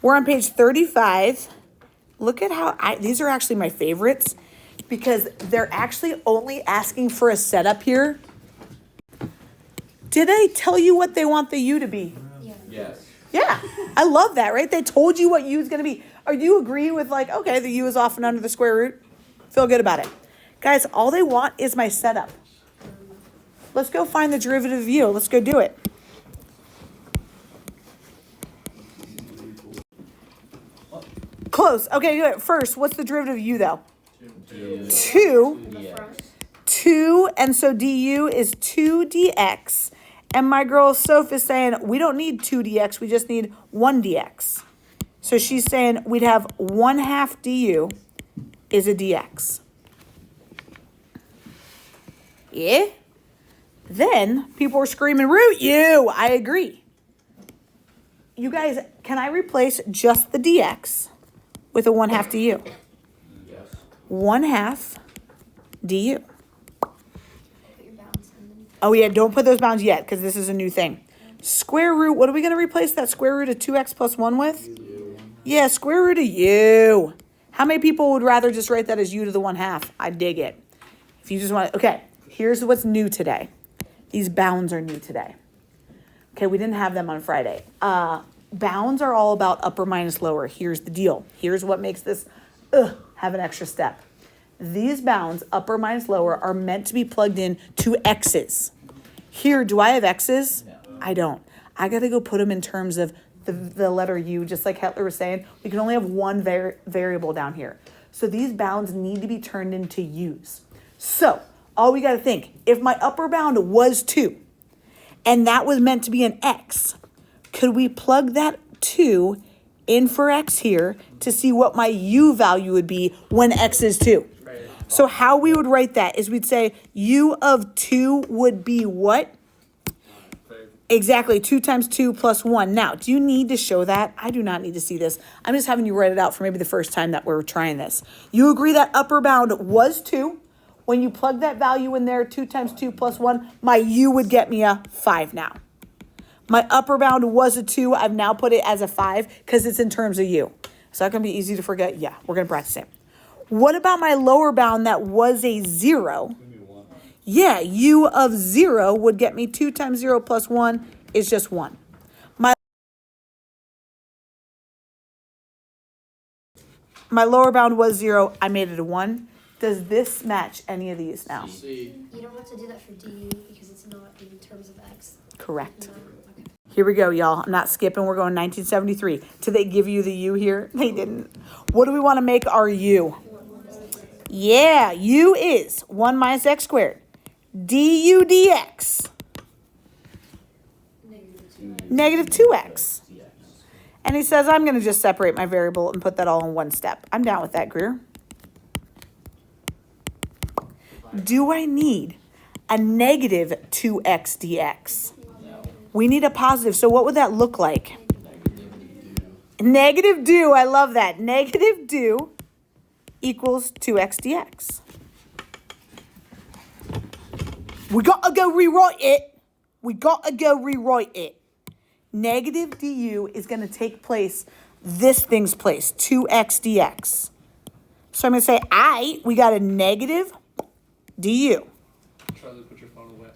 We're on page 35. Look at how these are actually my favorites because they're actually only asking for a setup here. Did they tell you what they want the U to be? Yes. Yeah, I love that, right? They told you what U is going to be. Are you agreeing with like, okay, the U is off and under the square root? Feel good about it. Guys, all they want is my setup. Let's go find the derivative of U. Let's go do it. Close. Okay, good. First, what's the derivative of U though? 2. 2, and so du is 2 dx. And my girl Soph is saying we don't need 2 dx, we just need 1 dx. So she's saying we'd have 1/2 du is a dx. Yeah? Then people were screaming, root U. I agree. You guys, can I replace just the dx with a 1/2 du? Yes. 1/2 du. Oh yeah, don't put those bounds yet because this is a new thing. Square root, what are we going to replace that square root of 2x plus 1 with? Yeah, square root of u. How many people would rather just write that as u to the 1/2? I dig it. If you just want to, okay, here's what's new today. These bounds are new today. Okay, we didn't have them on Friday. Bounds are all about upper minus lower. Here's the deal. Here's what makes this have an extra step. These bounds, upper minus lower, are meant to be plugged in to x's. Here, do I have x's? No. I don't. I got to go put them in terms of the letter u, just like Hetler was saying. We can only have one variable down here. So these bounds need to be turned into u's. So all we got to think, if my upper bound was 2, and that was meant to be an x, could we plug that 2 in for x here to see what my u value would be when x is 2? So how we would write that is we'd say u of 2 would be what? Exactly, 2 times 2 plus 1. Now, do you need to show that? I do not need to see this. I'm just having you write it out for maybe the first time that we're trying this. You agree that upper bound was 2. When you plug that value in there, 2 times 2 plus 1, my u would get me a 5 now. My upper bound was a 2. I've now put it as a 5 because it's in terms of u. Is that going to be easy to forget? Yeah, we're going to practice it. What about my lower bound that was a 0? Yeah, u of 0 would get me 2 times 0 plus 1 is just 1. My lower bound was 0. I made it a 1. Does this match any of these now? You don't have to do that for du because it's not in terms of x. Correct. No. Okay. Here we go, y'all. I'm not skipping. We're going 1973. Did they give you the u here? They didn't. What do we want to make our u? Yeah, u is 1 minus x squared. Du dx. Negative 2x. And he says, I'm going to just separate my variable and put that all in one step. I'm down with that, Greer. Do I need a negative 2x dx? We need a positive. So what would that look like? Negative do. I love that. Negative do equals 2x dx. We got to go rewrite it. We got to go rewrite it. Negative du is going to take place, this thing's place, 2x dx. So I'm going to say, we got a negative du. Charlie, put your phone away.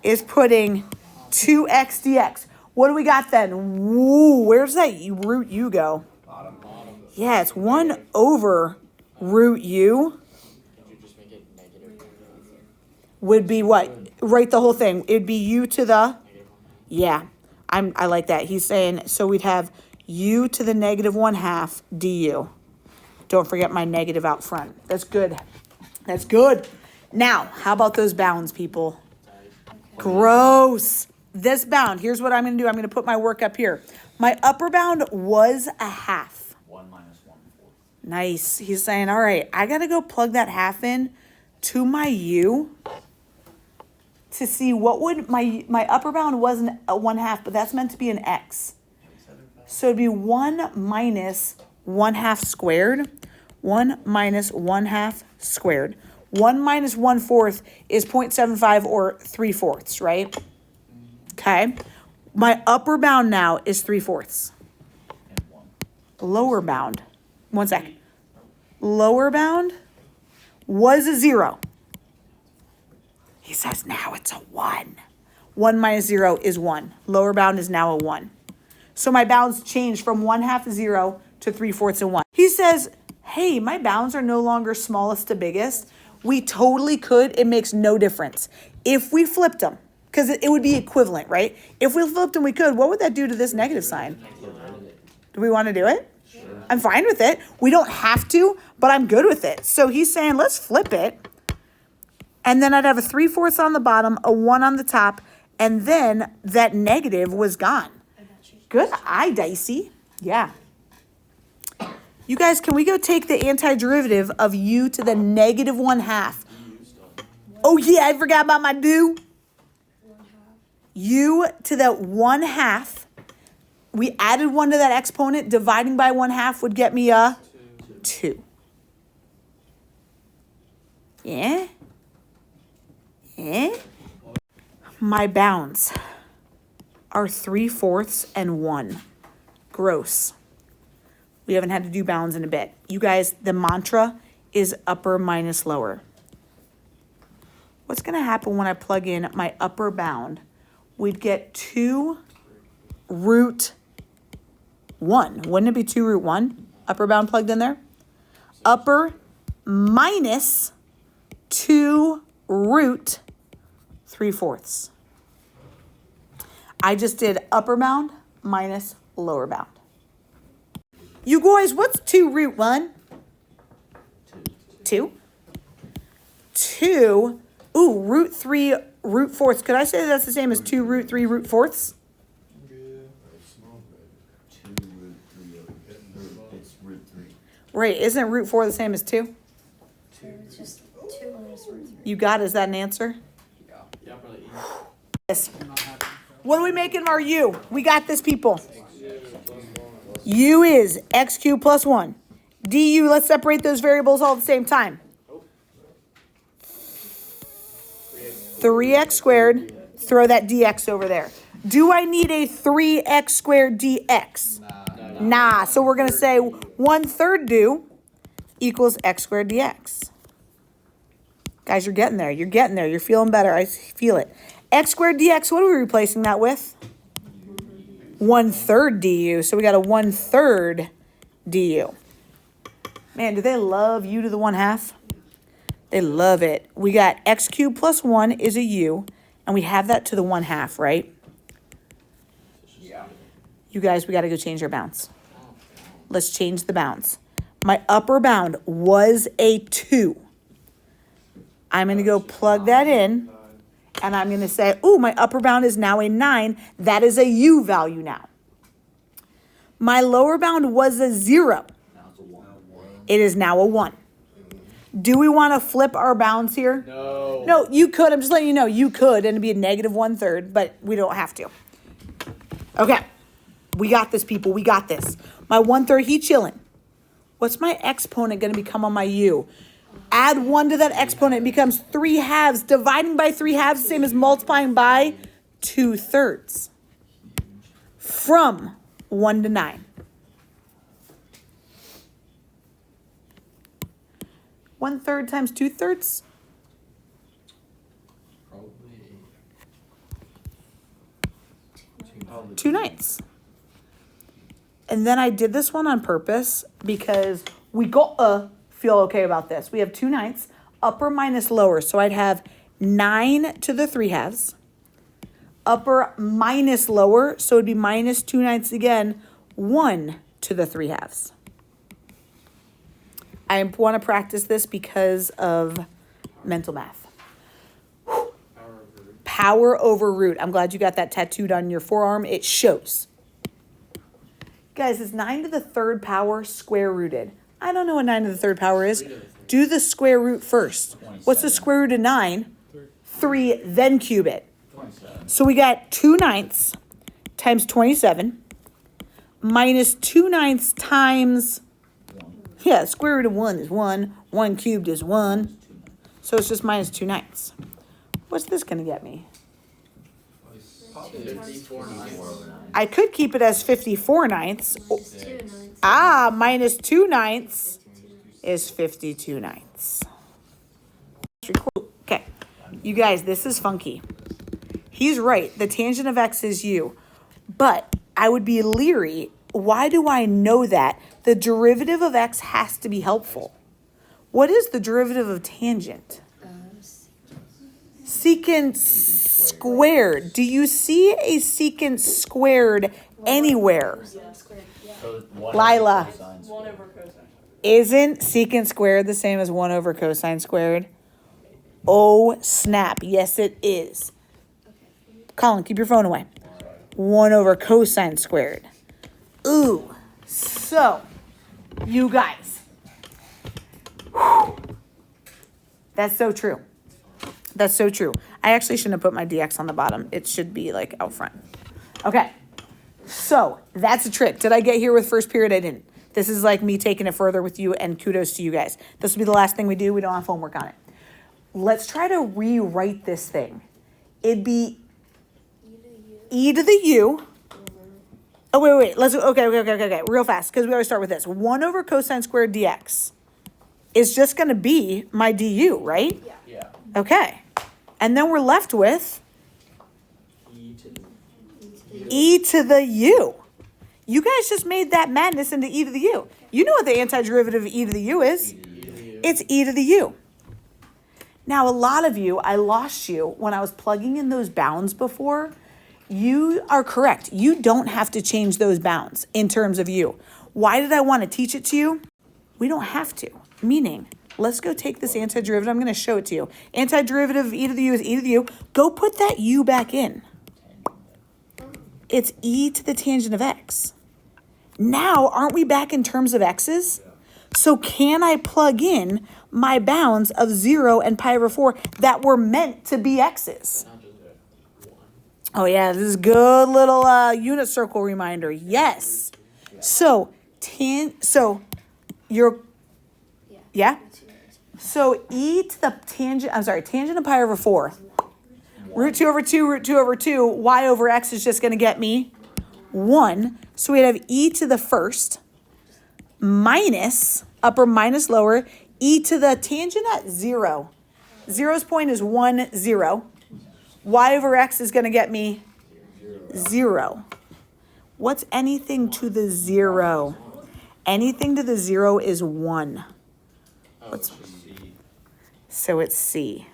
Is putting 2x dx. What do we got then? Woo, where's that root u go? Bottom. Yeah, it's 1 over root u. Could you just make it negative? Would be what? Write the whole thing. It'd be u to the, yeah, I like that. He's saying, so we'd have u to the negative 1/2 du. Don't forget my negative out front. That's good. That's good. Now, how about those bounds, people? Gross. This bound, here's what I'm going to do. I'm going to put my work up here. My upper bound was a 1/2. 1 minus 1/4. Nice. He's saying, all right, I got to go plug that 1/2 in to my u to see what would, my upper bound wasn't a 1/2, but that's meant to be an x. So it'd be 1 minus 1/2 squared. 1 minus 1/2 squared. 1 minus 1/4 is 0.75 or 3/4, right? Okay. My upper bound now is 3/4. And 1. lower bound, 1 sec. Lower bound was a 0. He says now it's a 1. 1 minus 0 is 1. Lower bound is now a 1. So my bounds changed from 1/2 0 to 3/4 and 1. He says, hey, my bounds are no longer smallest to biggest. We totally could. It makes no difference. If we flipped them, because it would be equivalent, right? If we flipped them, we could. What would that do to this negative sign? Do we want to do it? Sure. I'm fine with it. We don't have to, but I'm good with it. So he's saying, let's flip it. And then I'd have a 3/4 on the bottom, a 1 on the top, and then that negative was gone. Good eye, Dicey. Yeah. You guys, can we go take the antiderivative of u to the negative 1/2? Oh, yeah, I forgot about my do. U to the 1/2. We added 1 to that exponent. Dividing by 1/2 would get me a 2. Yeah? Yeah? My bounds are 3/4 and 1. Gross. We haven't had to do bounds in a bit. You guys, the mantra is upper minus lower. What's going to happen when I plug in my upper bound? We'd get 2 root 1. Wouldn't it be 2 root 1? Upper bound plugged in there? Upper minus 2 root 3/4. I just did upper bound minus lower bound. You guys, what's 2 root 1? 2. 2. Ooh, root 3 root 4ths. Could I say that's the same as 2 root 3 root 4ths? It's root 3. Right, isn't root 4 the same as 2? It's just 2 minus root 3. You got it, is that an answer? Yeah, probably easy. Yes. What are we making of our u? We got this, people. U is x cubed plus 1. Du, let's separate those variables all at the same time. 3x squared, throw that dx over there. Do I need a 3x squared dx? Nah, so we're going to say 1/3 do equals x squared dx. Guys, you're getting there. You're getting there. You're feeling better. I feel it. X squared dx, what are we replacing that with? 1/3 du. So we got a 1/3 du. Man, do they love u to the 1/2? They love it. We got x cubed plus 1 is a u, and we have that to the 1/2, right? Yeah. You guys, we got to go change our bounds. Let's change the bounds. My upper bound was a 2. I'm going to go plug that in, and I'm going to say, ooh, my upper bound is now a 9. That is a u value now. My lower bound was a 0. It is now a 1. Do we want to flip our bounds here? No. No, you could. I'm just letting you know. You could, and it'd be a negative 1/3, but we don't have to. Okay. We got this, people. We got this. My 1/3, he chilling. What's my exponent going to become on my u? Add 1 to that exponent. It becomes 3/2. Dividing by 3/2 is the same as multiplying by 2/3. From 1 to 9. 1/3 times 2/3? Probably 2/9. And then I did this one on purpose because we gotta feel okay about this. We have 2/9, upper minus lower. So I'd have 9 to the 3/2. Upper minus lower, so it'd be minus 2/9 again, 1 to the 3/2. I want to practice this because of mental math. Power over root. I'm glad you got that tattooed on your forearm. It shows. Guys, is 9 to the 3rd power square rooted? I don't know what 9 to the 3rd power is. Do the square root first. What's the square root of 9? 3, then cube it. 27. So we got 2/9 times 27 minus 2/9 times, yeah, square root of 1 is 1. 1 cubed is 1. So it's just minus 2/9. What's this going to get me? 54 9. I could keep it as 54/9. It's 2/9. Ah, minus 2/9 is 52/9. Okay, you guys, this is funky. He's right. The tangent of x is u. But I would be leery. Why do I know that? The derivative of x has to be helpful. What is the derivative of tangent? Secant squared. Do you see a secant squared anywhere? So 1 Lila. over cosine squared. Isn't secant squared the same as 1 over cosine squared? Oh, snap. Yes, it is. Colin, keep your phone away. 1 over cosine squared. Ooh. So, you guys. Whew. That's so true. That's so true. I actually shouldn't have put my dx on the bottom. It should be like out front. Okay. So, that's a trick. Did I get here with first period? I didn't. This is like me taking it further with you, and kudos to you guys. This will be the last thing we do. We don't have homework on it. Let's try to rewrite this thing. It'd be e to the u. Oh, wait. Let's, okay. Real fast, because we always start with this. 1 over cosine squared dx is just going to be my du, right? Yeah. Okay. And then we're left with e to the u. You guys just made that madness into e to the u. You know what the antiderivative of e to the u is? It's e to the u. Now, a lot of you, I lost you when I was plugging in those bounds before. You are correct. You don't have to change those bounds in terms of u. Why did I want to teach it to you? We don't have to. Meaning, let's go take this antiderivative. I'm going to show it to you. Antiderivative of e to the u is e to the u. Go put that u back in. It's e to the tangent of x. Now, aren't we back in terms of x's? So can I plug in my bounds of 0 and pi over 4 that were meant to be x's? Not just 1. Oh yeah, this is a good little unit circle reminder. Yes. So you're yeah. So e to the tangent. Tangent of pi over 4. Root 2 over 2. Root 2 over 2. Y over x is just going to get me 1. So we'd have e to the first minus upper minus lower e to the tangent at 0. Zero's point is 1, 0. Y over x is going to get me 0. What's anything to the 0? Anything to the 0 is 1. Oh, it's just C. So it's C.